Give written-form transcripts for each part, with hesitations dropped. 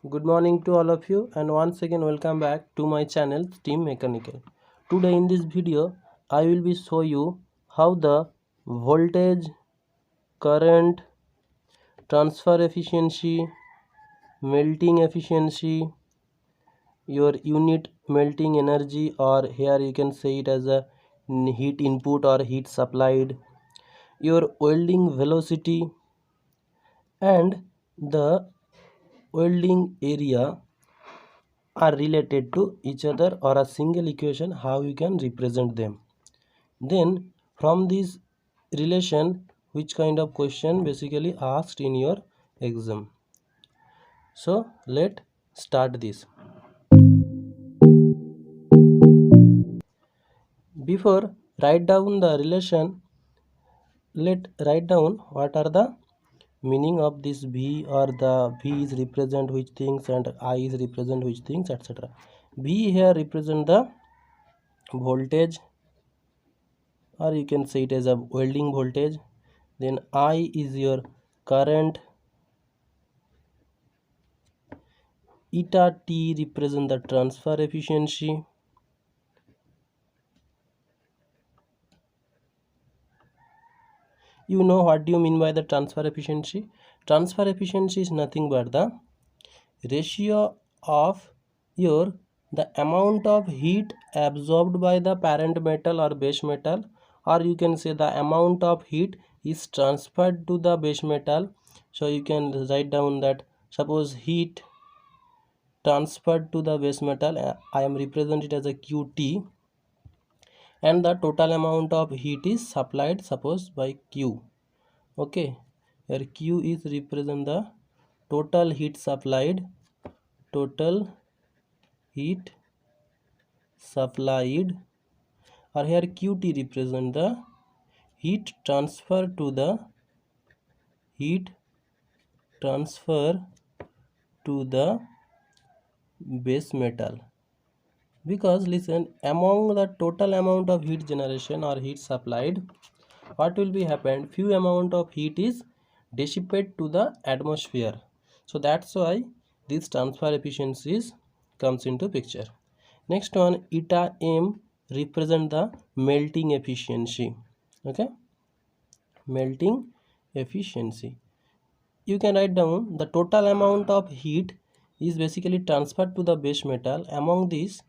Good morning to all of you, and once again welcome back to my channel Steam Mechanical. Today in this video I will be show you how the voltage, current, transfer efficiency, melting efficiency, your unit melting energy, or here you can say it as a heat input or heat supplied, your welding velocity, and the welding area are related to each other, or a single equation, how you can represent them. Then from this relation, which kind of question basically asked in your exam. So let start this. Before write down the relation, let write down what are the meaning of this V, or the V is represent which things and I is represent which things, etc. V here represent the voltage, or you can say it as a welding voltage. Then I is your current, eta T represent the transfer efficiency, you know what do you mean by the transfer efficiency? Transfer efficiency is nothing but the ratio of your the amount of heat absorbed by the parent metal or base metal, or you can say the amount of heat is transferred to the base metal. So you can write down that suppose heat transferred to the base metal, I am represented as a QT, and the total amount of heat is supplied suppose by Q. Okay, here Q is represent the total heat supplied, total heat supplied, or here QT represent the heat transfer to the heat transfer to the base metal. Because listen, among the total amount of heat generation or heat supplied, what will be happened, few amount of heat is dissipate to the atmosphere. So that's why this transfer efficiencies comes into picture. Next one, eta M represent the melting efficiency. Okay, melting efficiency, you can write down the total amount of heat is basically transferred to the base metal. Among these,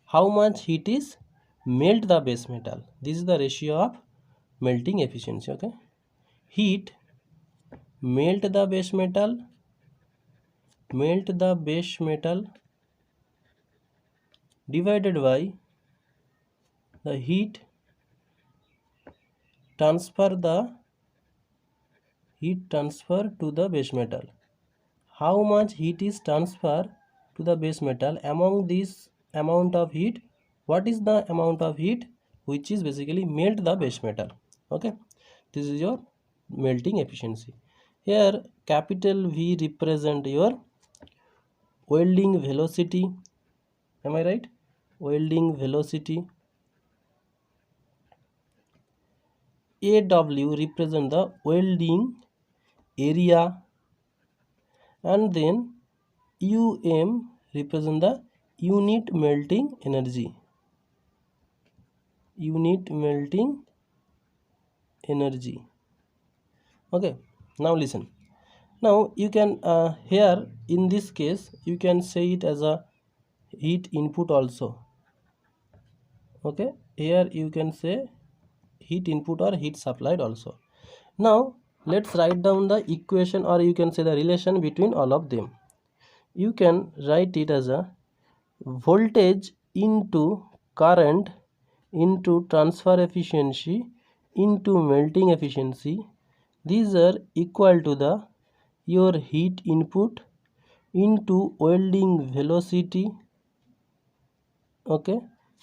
how much heat is melt the base metal, this is the ratio of melting efficiency. Okay, heat melt the base metal, divided by the heat transfer to the base metal. How much heat is transferred to the base metal? Among this amount of heat, what is the amount of heat which is basically melt the base metal? Okay, this is your melting efficiency. Here capital V represent your welding velocity. Am I right? Welding velocity. AW represent the welding area, and then UM represent the unit melting energy. Okay, now listen. Now you can here in this case you can say it as a heat input also. Okay, here you can say heat input or heat supplied also. Now let's write down the equation, or you can say the relation between all of them. You can write it as a voltage into current into transfer efficiency into melting efficiency. These are equal to the your heat input into welding velocity, okay,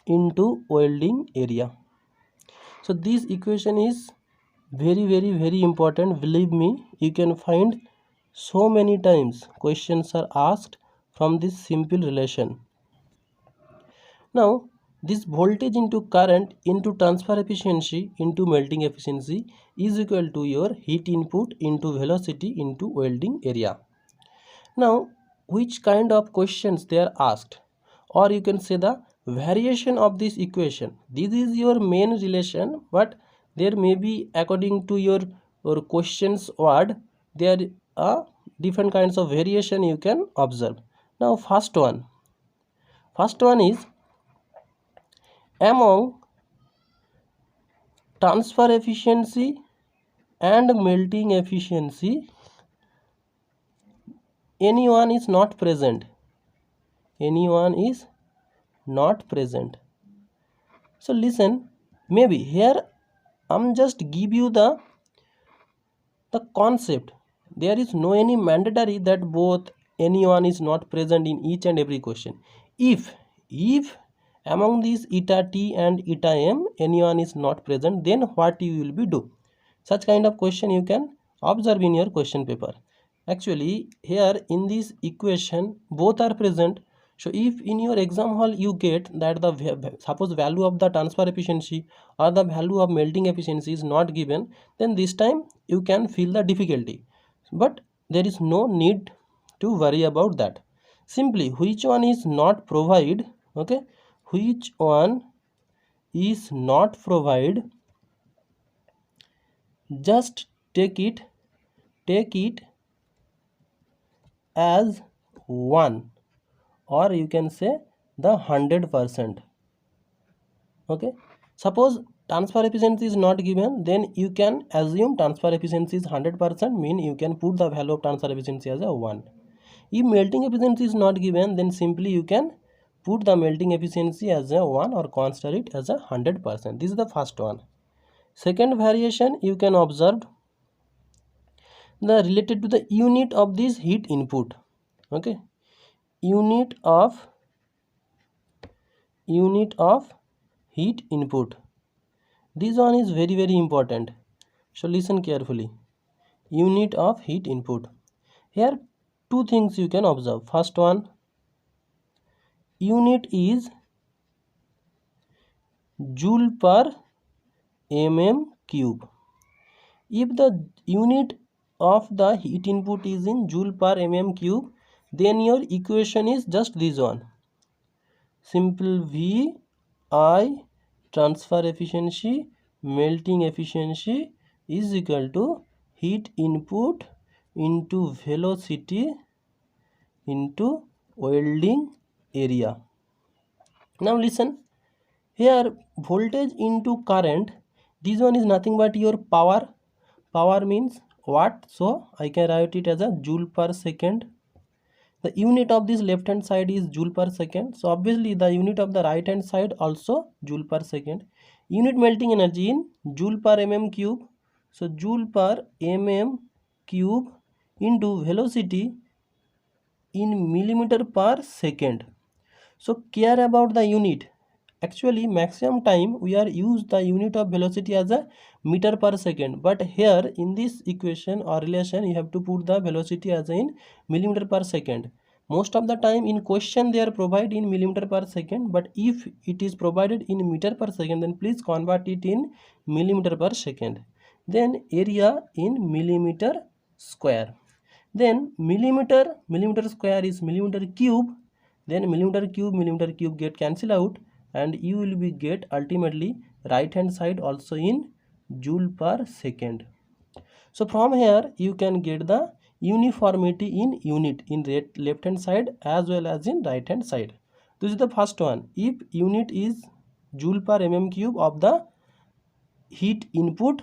into welding area. So this equation is very important. Believe me, you can find so many times questions are asked from this simple relation. Now this voltage into current into transfer efficiency into melting efficiency is equal to your heat input into velocity into welding area. Now which kind of questions they are asked, or you can say the variation of this equation. This is your main relation, but there may be, according to your questions word, there are different kinds of variation you can observe. Now first one is, among transfer efficiency and melting efficiency, anyone is not present. Anyone is not present. So listen, maybe here I'm just give you the concept. There is no any mandatory that both anyone is not present in each and every question. If among these eta t and eta m anyone is not present, then what you will be do? Such kind of question you can observe in your question paper. Actually here in this equation both are present. So if in your exam hall you get that the suppose value of the transfer efficiency or the value of melting efficiency is not given, then this time you can feel the difficulty. But there is no need to worry about that. Simply which one is not provide, okay, which one is not provide, just take it as 1, or you can say the 100%. Okay, suppose transfer efficiency is not given, then you can assume transfer efficiency is 100%, mean you can put the value of transfer efficiency as a 1. If melting efficiency is not given, then simply you can put the melting efficiency as a 1 or consider it as a 100%. This is the first one. Second variation you can observe the related to the unit of this heat input. Okay, unit of heat input. This one is very important. So listen carefully. Unit of heat input. Here two things you can observe. First one, unit is joule per mm cube. If the unit of the heat input is in joule per mm cube, then your equation is just this one. Simple V I transfer efficiency melting efficiency is equal to heat input into velocity into welding area. Now listen, here voltage into current, this one is nothing but your power. Power means watt, so I can write it as a joule per second. The unit of this left hand side is joule per second, so obviously the unit of the right hand side also joule per second. Unit melting energy in joule per mm cube, so joule per mm cube into velocity in millimeter per second. So care about the unit. Actually maximum time we are use the unit of velocity as a meter per second, but here in this equation or relation you have to put the velocity as in millimeter per second. Most of the time in question they are provided in millimeter per second, but if it is provided in meter per second, then please convert it in millimeter per second. Then area in millimeter square. Then millimeter square is millimeter cube, then millimeter cube get cancel out, and you will be get ultimately right hand side also in joule per second. So from here you can get the uniformity in unit in left hand side as well as in right hand side. This is the first one. If unit is joule per mm cube of the heat input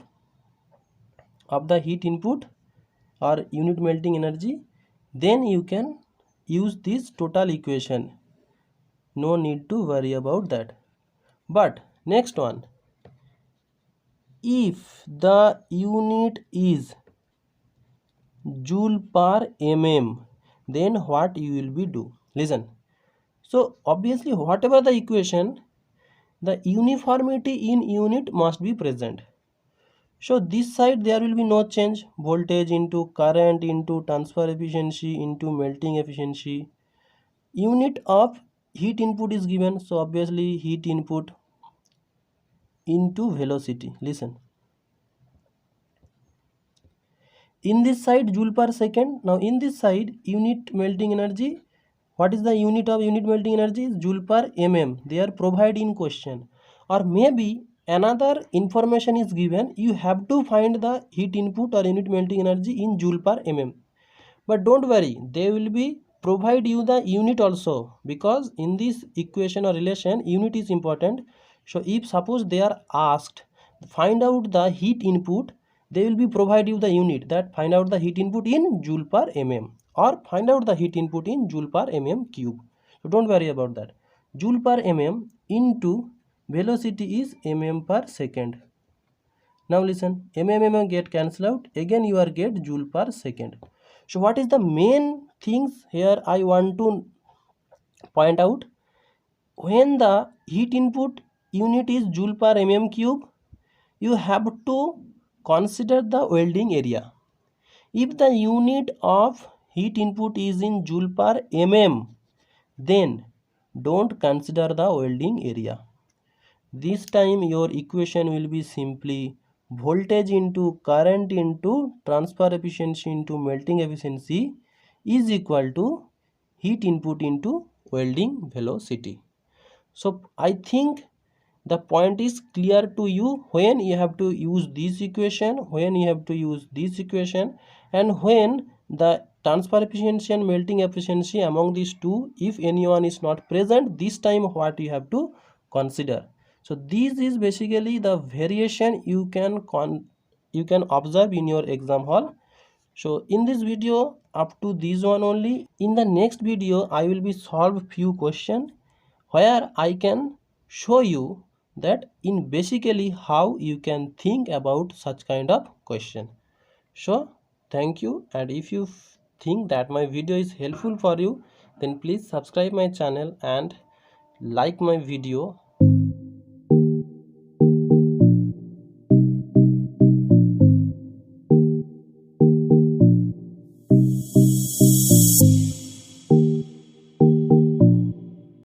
or unit melting energy, then you can use this total equation. No need to worry about that. But next one, if the unit is joule per mm, then what you will be do? Listen. So obviously whatever the equation, the uniformity in unit must be present. So this side there will be no change. Voltage into current into transfer efficiency into melting efficiency. Unit of heat input is given, so obviously heat input into velocity. Listen, in this side joule per second. Now in this side unit melting energy, what is the unit of unit melting energy? Is joule per mm. They are provided in question. Or maybe another information is given, you have to find the heat input or unit melting energy in joule per mm. But don't worry, they will be provide you the unit also, because in this equation or relation unit is important. So if suppose they are asked find out the heat input, they will be provide you the unit, that find out the heat input in joule per mm or find out the heat input in joule per mm cube. So don't worry about that. Joule per mm into velocity is mm per second. Now listen, mm get cancelled out, again you are get joule per second. So what is the main things here I want to point out? When the heat input unit is joule per mm cube, you have to consider the welding area. If the unit of heat input is in joule per mm, then don't consider the welding area. This time your equation will be simply voltage into current into transfer efficiency into melting efficiency is equal to heat input into welding velocity. So I think the point is clear to you, when you have to use this equation, when you have to use this equation, and when the transfer efficiency and melting efficiency among these two, if anyone is not present, this time what you have to consider. So this is basically the variation you can observe in your exam hall. So in this video up to this one only. In the next video I will be solve few questions where I can show you that in basically how you can think about such kind of question. So thank you, and if you think that my video is helpful for you, then please subscribe my channel and like my video